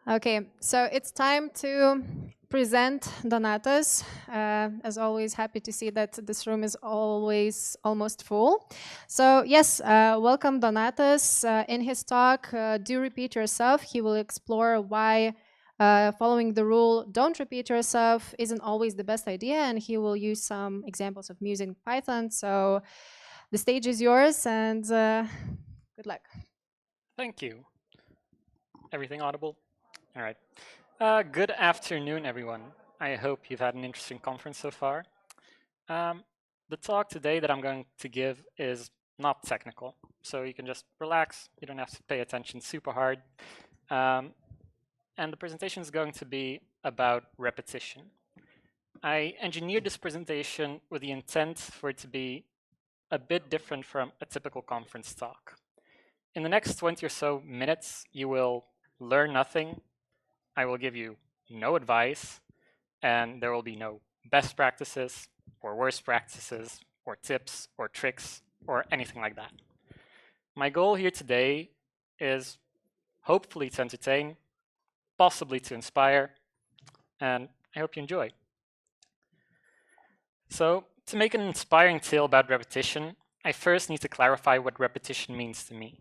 Okay, so it's time to present Donatas. As always, happy to see that this room is always almost full. So yes, welcome Donatas. In his talk, do repeat yourself. He will explore why following the rule, don't repeat yourself, isn't always the best idea, and he will use some examples of using Python. So the stage is yours, and good luck. Thank you. Everything audible? All right. Good afternoon, everyone. I hope you've had an interesting conference so far. Um, the talk today that I'm going to give is not technical, so you can just relax. You don't have to pay attention super hard. And the presentation is going to be about repetition. I engineered this presentation with the intent for it to be a bit different from a typical conference talk. In the next 20 or so minutes, you will learn nothing. I will give you no advice, and there will be no best practices or worst practices or tips or tricks or anything like that. My goal here today is hopefully to entertain, possibly to inspire, and I hope you enjoy. So, to make an inspiring tale about repetition, I first need to clarify what repetition means to me.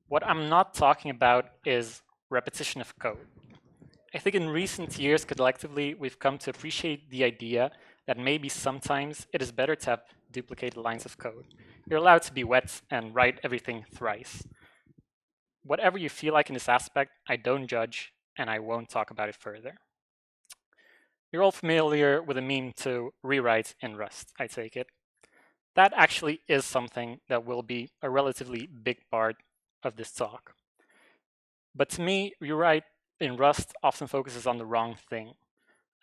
What I'm not talking about is repetition of code. I think in recent years, collectively, we've come to appreciate the idea that maybe sometimes it is better to have duplicated lines of code. You're allowed to be wet and write everything thrice. Whatever you feel like in this aspect, I don't judge, and I won't talk about it further. You're all familiar with a meme to rewrite in Rust, I take it. That actually is something that will be a relatively big part of this talk. But to me, rewrite in Rust often focuses on the wrong thing.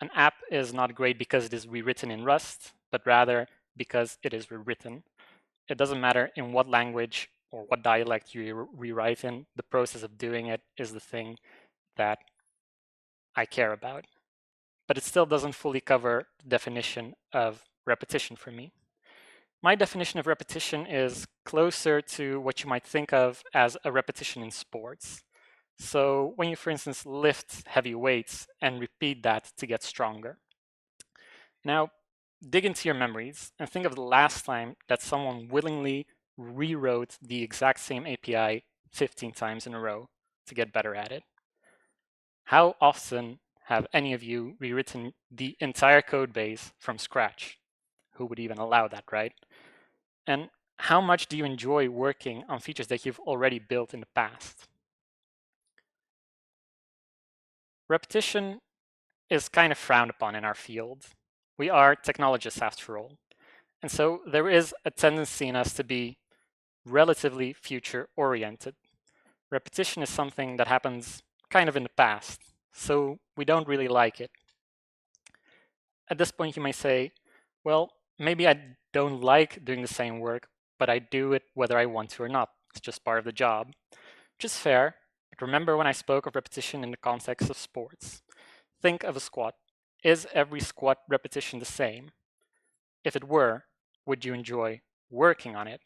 An app is not great because it is rewritten in Rust, but rather because it is rewritten. It doesn't matter in what language or what dialect you rewrite in, the process of doing it is the thing that I care about. But it still doesn't fully cover the definition of repetition for me. My definition of repetition is closer to what you might think of as a repetition in sports. So when you, for instance, lift heavy weights and repeat that to get stronger. Now, dig into your memories and think of the last time that someone willingly rewrote the exact same API 15 times in a row to get better at it. How often have any of you rewritten the entire code base from scratch? Who would even allow that, right? And how much do you enjoy working on features that you've already built in the past? Repetition is kind of frowned upon in our field. We are technologists after all. And so there is a tendency in us to be relatively future oriented. Repetition is something that happens kind of in the past, so we don't really like it. At this point, you may say, well, maybe I don't like doing the same work, but I do it whether I want to or not. It's just part of the job, which is fair. But remember when I spoke of repetition in the context of sports. Think of a squat. Is every squat repetition the same? If it were, would you enjoy working on it?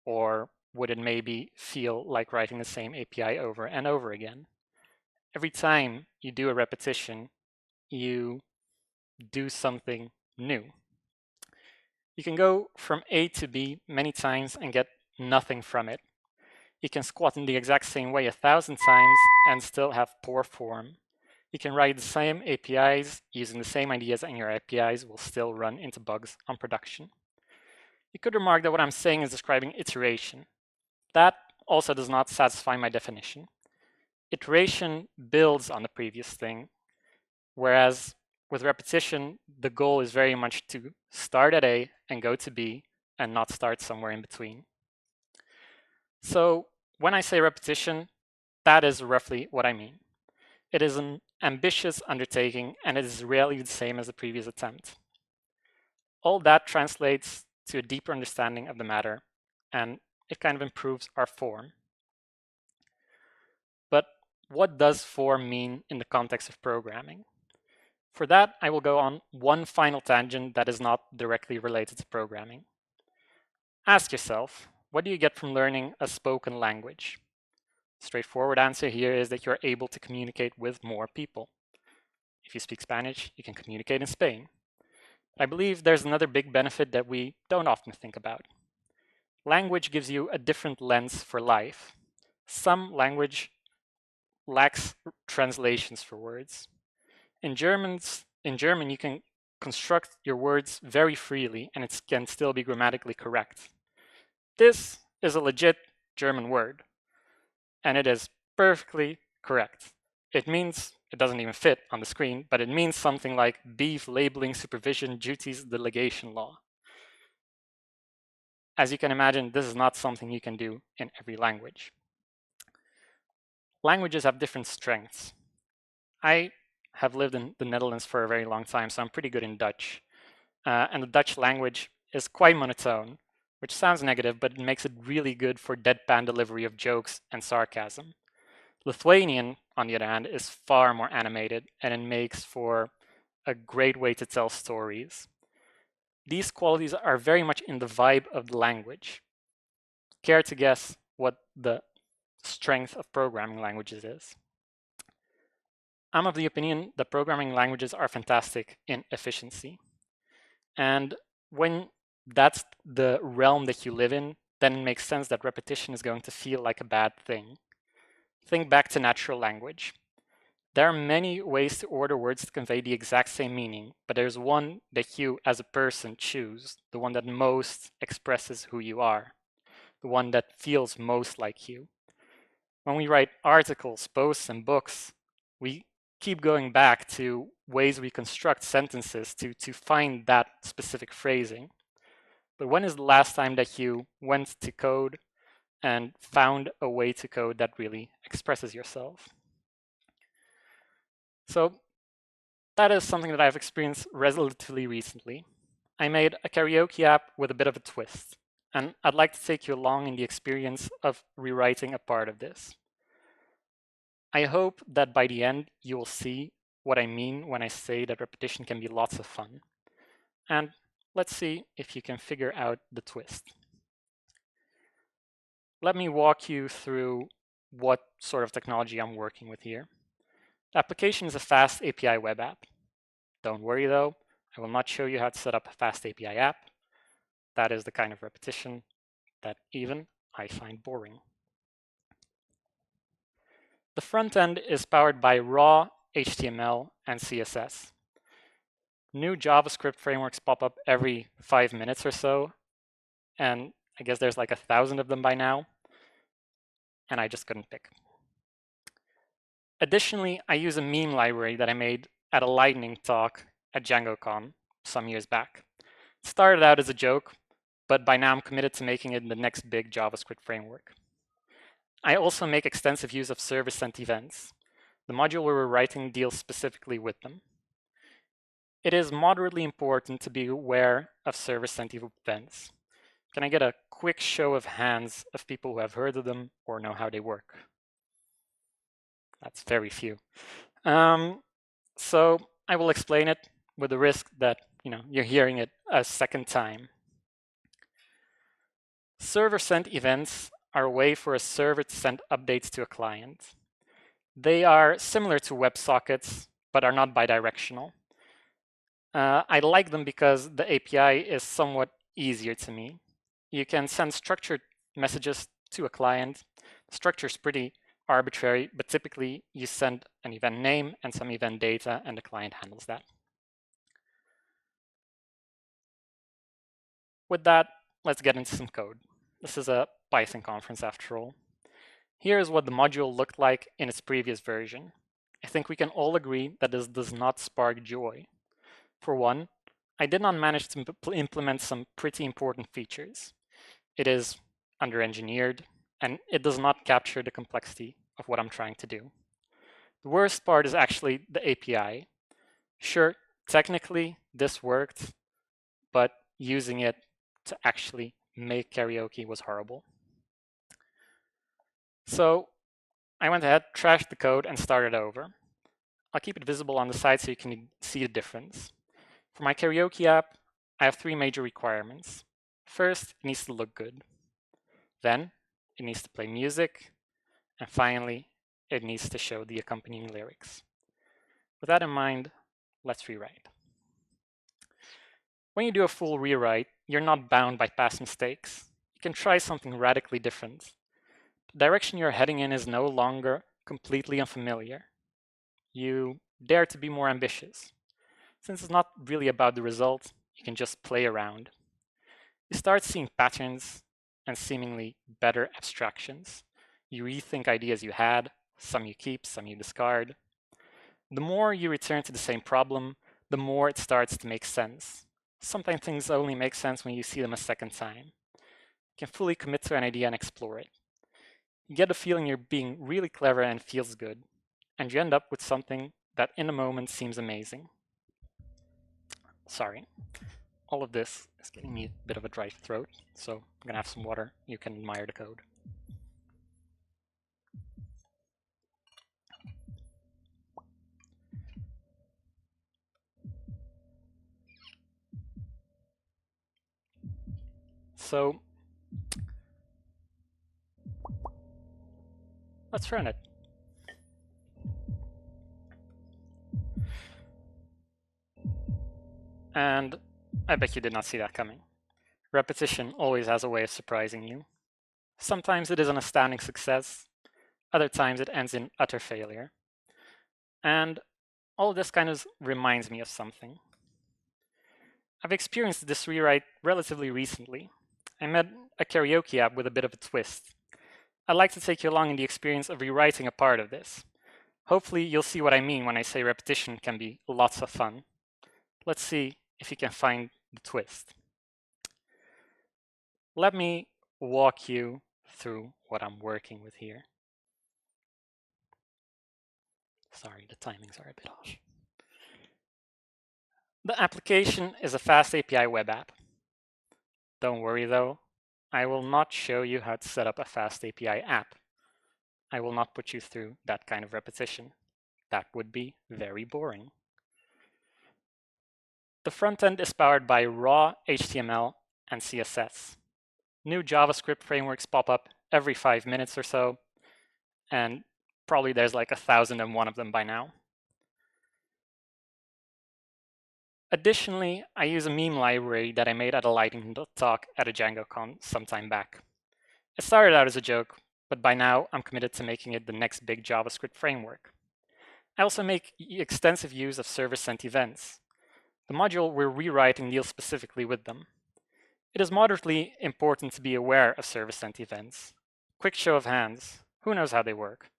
Or would it maybe feel like writing the same API over and over again? Every time you do a repetition, you do something new. You can go from A to B many times and get nothing from it. You can squat in the exact same way 1,000 times and still have poor form. You can write the same APIs using the same ideas, and your APIs will still run into bugs on production. You could remark that what I'm saying is describing iteration. That also does not satisfy my definition. Iteration builds on the previous thing, whereas with repetition, the goal is very much to start at A and go to B and not start somewhere in between. So when I say repetition, that is roughly what I mean. It is an ambitious undertaking, and it is rarely the same as the previous attempt. All that translates to a deeper understanding of the matter, and it kind of improves our form. But what does form mean in the context of programming? For that, I will go on one final tangent that is not directly related to programming. Ask yourself, what do you get from learning a spoken language? Straightforward answer here is that you're able to communicate with more people. If you speak Spanish, you can communicate in Spain. I believe there's another big benefit that we don't often think about. Language gives you a different lens for life. Some language lacks translations for words. In German, you can construct your words very freely and it can still be grammatically correct. This is a legit German word, and it is perfectly correct. It means, it doesn't even fit on the screen, but it means something like beef labeling supervision duties delegation law. As you can imagine, this is not something you can do in every language. Languages have different strengths. I have lived in the Netherlands for a very long time, so I'm pretty good in Dutch. And the Dutch language is quite monotone, which sounds negative, but it makes it really good for deadpan delivery of jokes and sarcasm. Lithuanian, on the other hand, is far more animated, and it makes for a great way to tell stories. These qualities are very much in the vibe of the language. Care to guess what the strength of programming languages is? I'm of the opinion that programming languages are fantastic in efficiency. And when that's the realm that you live in, then it makes sense that repetition is going to feel like a bad thing. Think back to natural language. There are many ways to order words to convey the exact same meaning, but there's one that you as a person choose, the one that most expresses who you are, the one that feels most like you. When we write articles, posts, and books, we keep going back to ways we construct sentences to find that specific phrasing. But when is the last time that you went to code and found a way to code that really expresses yourself? So that is something that I've experienced relatively recently. I made a karaoke app with a bit of a twist, and I'd like to take you along in the experience of rewriting a part of this. I hope that by the end you will see what I mean when I say that repetition can be lots of fun. And let's see if you can figure out the twist. Let me walk you through what sort of technology I'm working with here. The application is a fast API web app. Don't worry though, I will not show you how to set up a fast API app. That is the kind of repetition that even I find boring. The front end is powered by raw HTML and CSS. New JavaScript frameworks pop up every 5 minutes or so, and I guess there's like 1,000 of them by now, and I just couldn't pick. Additionally, I use a meme library that I made at a lightning talk at DjangoCon some years back. It started out as a joke, but by now I'm committed to making it the next big JavaScript framework. I also make extensive use of server-sent events. The module we were writing deals specifically with them. It is moderately important to be aware of server-sent events. Can I get a quick show of hands of people who have heard of them or know how they work? That's very few. So I will explain it with the risk that you're hearing it a second time. Server-sent events are a way for a server to send updates to a client. They are similar to WebSockets, but are not bidirectional. I like them because the API is somewhat easier to me. You can send structured messages to a client. The structure is pretty arbitrary, but typically you send an event name and some event data, and the client handles that. With that, let's get into some code. This is a Python conference after all. Here is what the module looked like in its previous version. I think we can all agree that this does not spark joy. For one, I did not manage to implement some pretty important features. It is under-engineered, and it does not capture the complexity of what I'm trying to do. The worst part is actually the API. Sure, technically this worked, but using it to actually make karaoke was horrible. So I went ahead, trashed the code, and started over. I'll keep it visible on the side so you can see the difference. For my karaoke app, I have 3 major requirements. First, it needs to look good. Then, it needs to play music. And finally, it needs to show the accompanying lyrics. With that in mind, let's rewrite. When you do a full rewrite, you're not bound by past mistakes. You can try something radically different. The direction you're heading in is no longer completely unfamiliar. You dare to be more ambitious. Since it's not really about the result, you can just play around. You start seeing patterns and seemingly better abstractions. You rethink ideas you had, some you keep, some you discard. The more you return to the same problem, the more it starts to make sense. Sometimes things only make sense when you see them a second time. You can fully commit to an idea and explore it. You get the feeling you're being really clever and it feels good, and you end up with something that in the moment seems amazing. Sorry, all of this is getting me a bit of a dry throat, so I'm gonna have some water. You can admire the code. So let's run it. And I bet you did not see that coming. Repetition always has a way of surprising you. Sometimes it is an astounding success, other times it ends in utter failure. And all of this kind of reminds me of something. I've experienced this rewrite relatively recently. I met a karaoke app with a bit of a twist. I'd like to take you along in the experience of rewriting a part of this. Hopefully you'll see what I mean when I say repetition can be lots of fun. Let's see if you can find the twist. Let me walk you through what I'm working with here. Sorry, the timings are a bit off. The application is a fast API web app. Don't worry though, I will not show you how to set up a fast API app. I will not put you through that kind of repetition. That would be very boring. The front end is powered by raw HTML and CSS. New JavaScript frameworks pop up every 5 minutes or so, and probably there's like 1,001 of them by now. Additionally, I use a meme library that I made at a lightning talk at a DjangoCon some time back. It started out as a joke, but by now I'm committed to making it the next big JavaScript framework. I also make extensive use of server-sent events. The module we're rewriting deals specifically with them. It is moderately important to be aware of server-sent events. Quick show of hands, who knows how they work?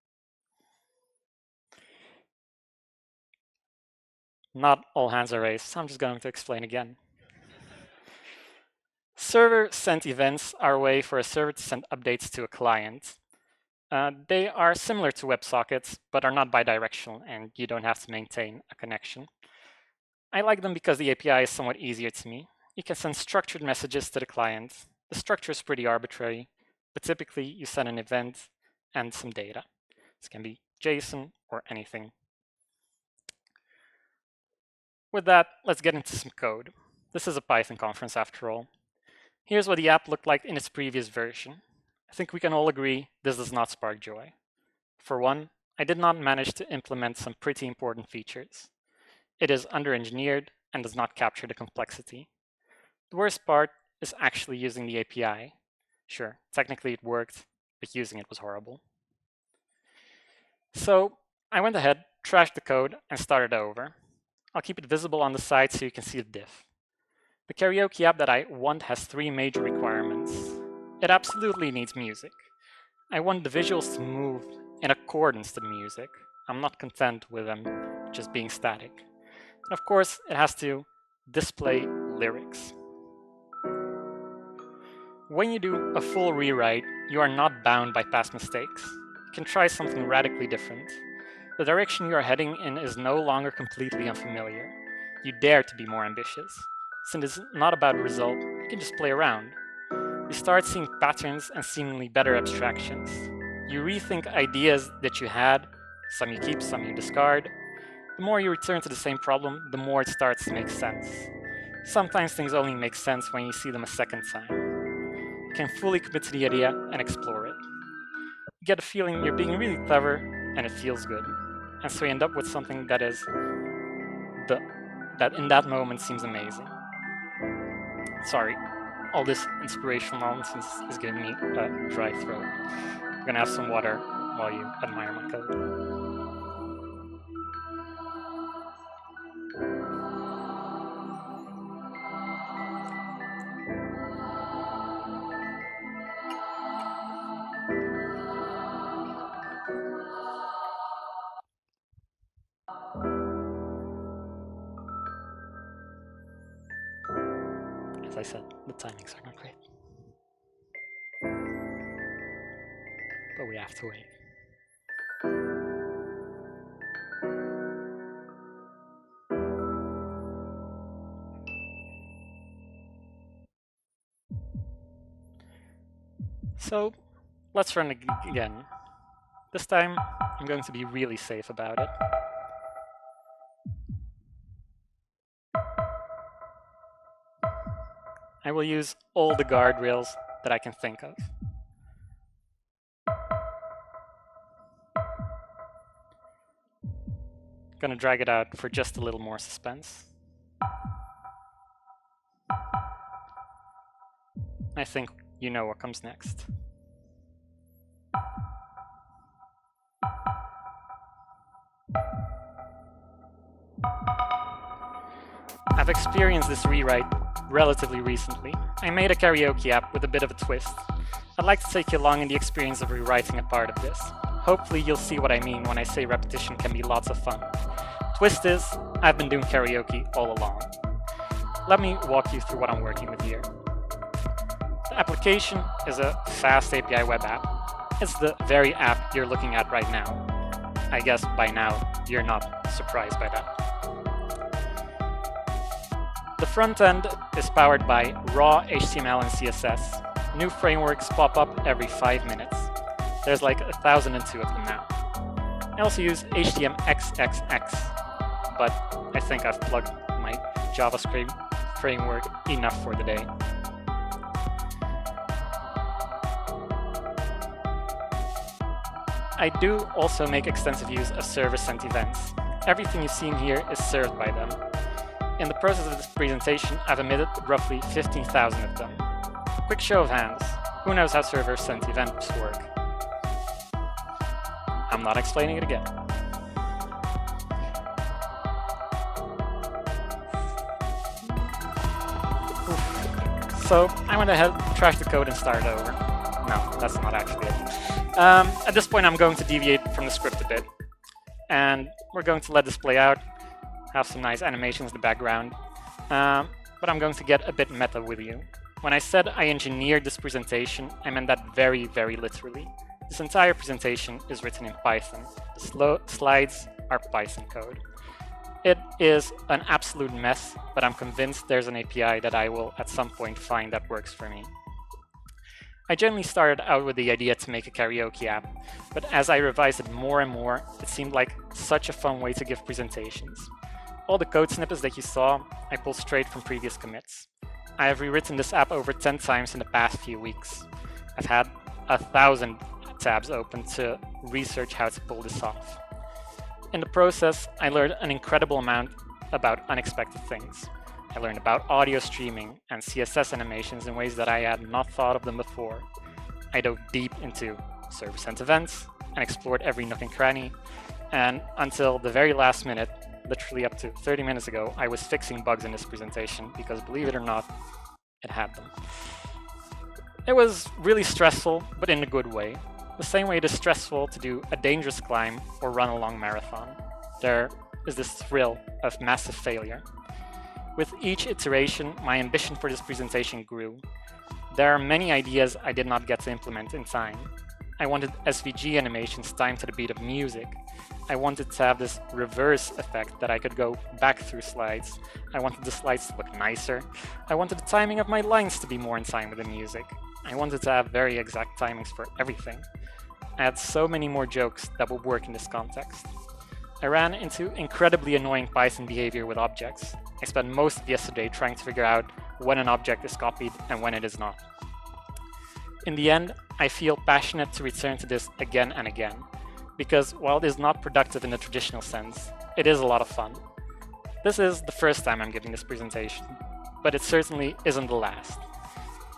Not all hands are raised, so I'm just going to explain again. Server-sent events are a way for a server to send updates to a client. They are similar to WebSockets, but are not bidirectional, and you don't have to maintain a connection. I like them because the API is somewhat easier to me. You can send structured messages to the client. The structure is pretty arbitrary, but typically you send an event and some data. This can be JSON or anything. With that, let's get into some code. This is a Python conference after all. Here's what the app looked like in its previous version. I think we can all agree this does not spark joy. For one, I did not manage to implement some pretty important features. It is under-engineered and does not capture the complexity. The worst part is actually using the API. Sure, technically it worked, but using it was horrible. So I went ahead, trashed the code, and started over. I'll keep it visible on the side so you can see the diff. The karaoke app that I want has 3 major requirements. It absolutely needs music. I want the visuals to move in accordance to the music. I'm not content with them just being static. And of course, it has to display lyrics. When you do a full rewrite, you are not bound by past mistakes. You can try something radically different. The direction you are heading in is no longer completely unfamiliar. You dare to be more ambitious. Since it's not about a result, you can just play around. You start seeing patterns and seemingly better abstractions. You rethink ideas that you had, some you keep, some you discard. The more you return to the same problem, the more it starts to make sense. Sometimes things only make sense when you see them a second time. You can fully commit to the idea and explore it. get a feeling you're being really clever and it feels good. And so you end up with something that in that moment seems amazing. Sorry, all this inspirational nonsense is giving me a dry throat. I'm gonna have some water while you admire my code. As I said, the timings are not great. But we have to wait. So let's run again. This time I'm going to be really safe about it. I will use all the guardrails that I can think of. Gonna drag it out for just a little more suspense. I think you know what comes next. I've experienced this rewrite relatively recently. I made a karaoke app with a bit of a twist. I'd like to take you along in the experience of rewriting a part of this. Hopefully you'll see what I mean when I say repetition can be lots of fun. Twist is, I've been doing karaoke all along. Let me walk you through what I'm working with here. The application is a fast API web app. It's the very app you're looking at right now. I guess by now you're not surprised by that. The front end is powered by raw HTML and CSS. New frameworks pop up every 5 minutes. There's like 1,002 of them now. I also use HTMXXX, but I think I've plugged my JavaScript framework enough for the day. I do also make extensive use of server-sent events. Everything you've seen here is served by them. In the process of this presentation, I've emitted roughly 15,000 of them. Quick show of hands. Who knows how server-sent events work? I'm not explaining it again. So I went ahead, trashed the code, and started over. No, that's not actually it. At this point, I'm going to deviate from the script a bit. And we're going to let this play out, have some nice animations in the background. But I'm going to get a bit meta with you. When I said I engineered this presentation, I meant that very, very literally. This entire presentation is written in Python. The slides are Python code. It is an absolute mess, but I'm convinced there's an API that I will at some point find that works for me. I generally started out with the idea to make a karaoke app, but as I revised it more and more, it seemed like such a fun way to give presentations. All the code snippets that you saw, I pulled straight from previous commits. I have rewritten this app over 10 times in the past few weeks. I've had 1,000 tabs open to research how to pull this off. In the process, I learned an incredible amount about unexpected things. I learned about audio streaming and CSS animations in ways that I had not thought of them before. I dove deep into server-sent events and explored every nook and cranny, and until the very last minute, literally up to 30 minutes ago, I was fixing bugs in this presentation because, believe it or not, it had them. It was really stressful, but in a good way. The same way it is stressful to do a dangerous climb or run a long marathon. There is this thrill of massive failure. With each iteration, my ambition for this presentation grew. There are many ideas I did not get to implement in time. I wanted SVG animations timed to the beat of music. I wanted to have this reverse effect that I could go back through slides. I wanted the slides to look nicer. I wanted the timing of my lines to be more in time with the music. I wanted to have very exact timings for everything. I had so many more jokes that would work in this context. I ran into incredibly annoying Python behavior with objects. I spent most of yesterday trying to figure out when an object is copied and when it is not. In the end, I feel passionate to return to this again and again, because while it is not productive in the traditional sense, it is a lot of fun. This is the first time I'm giving this presentation, but it certainly isn't the last.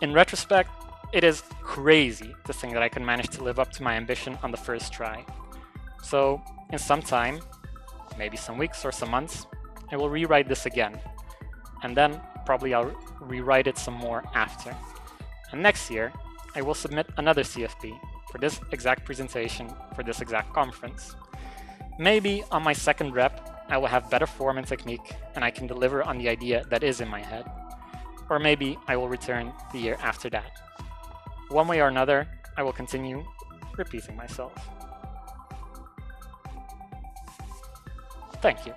In retrospect, it is crazy to think that I can manage to live up to my ambition on the first try. So, in some time, maybe some weeks or some months, I will rewrite this again, and then probably I'll rewrite it some more after. And next year, I will submit another CFP for this exact presentation for this exact conference. Maybe on my second rep, I will have better form and technique, and I can deliver on the idea that is in my head. Or maybe I will return the year after that. One way or another, I will continue repeating myself. Thank you.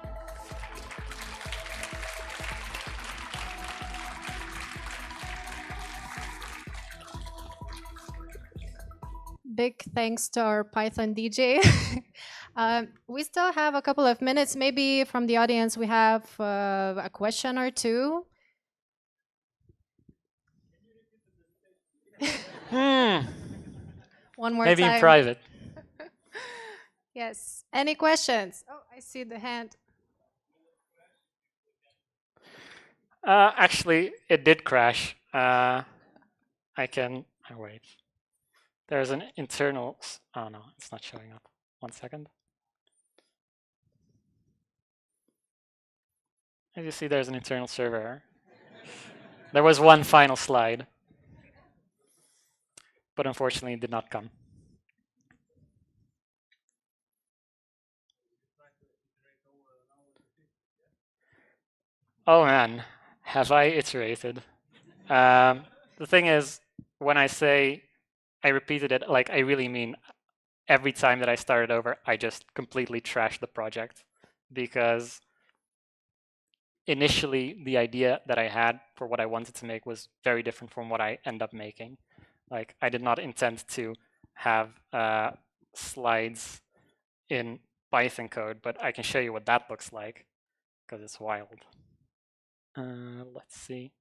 Big thanks to our Python DJ. We still have a couple of minutes. Maybe from the audience we have a question or two. One more Maybe time. in private. Yes. Any questions? Oh, I see the hand. Actually, it did crash. Wait. There's an internal, oh no, it's not showing up. 1 second. As you see, there's an internal server error. There was one final slide, but unfortunately it did not come. Oh man, have I iterated? The thing is, when I say I repeated it, like I really mean every time that I started over, I just completely trashed the project, because initially the idea that I had for what I wanted to make was very different from what I end up making. Like, I did not intend to have slides in Python code, but I can show you what that looks like, because it's wild. Let's see.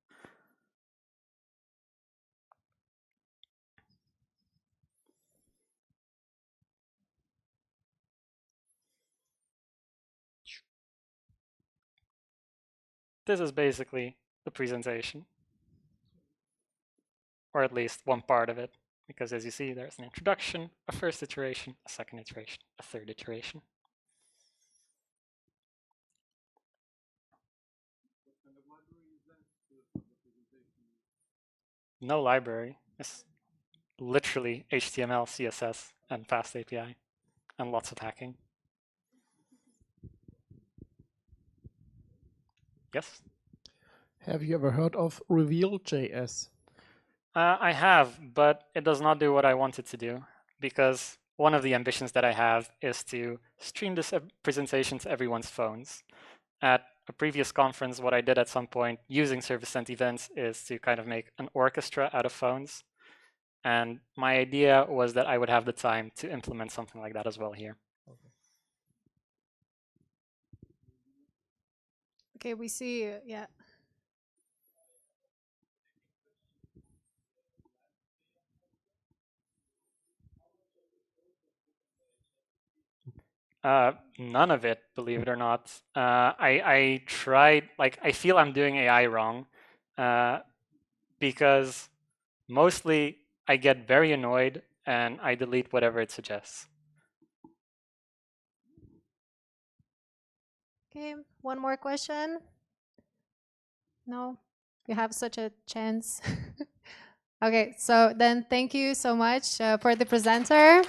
This is basically the presentation, or at least one part of it, because as you see, there's an introduction, a first iteration, a second iteration, a third iteration. No library. It's literally HTML, CSS, and fast API, and lots of hacking. Yes? Have you ever heard of Reveal.js? I have, but it does not do what I want it to do, because one of the ambitions that I have is to stream this presentation to everyone's phones. At a previous conference, what I did at some point using service-sent events is to kind of make an orchestra out of phones. And my idea was that I would have the time to implement something like that as well here. Okay, we see, yeah. None of it, believe it or not. I tried, like, I feel I'm doing AI wrong, because mostly I get very annoyed and I delete whatever it suggests. Okay, one more question. No, you have such a chance. Okay, so then thank you so much for the presenter.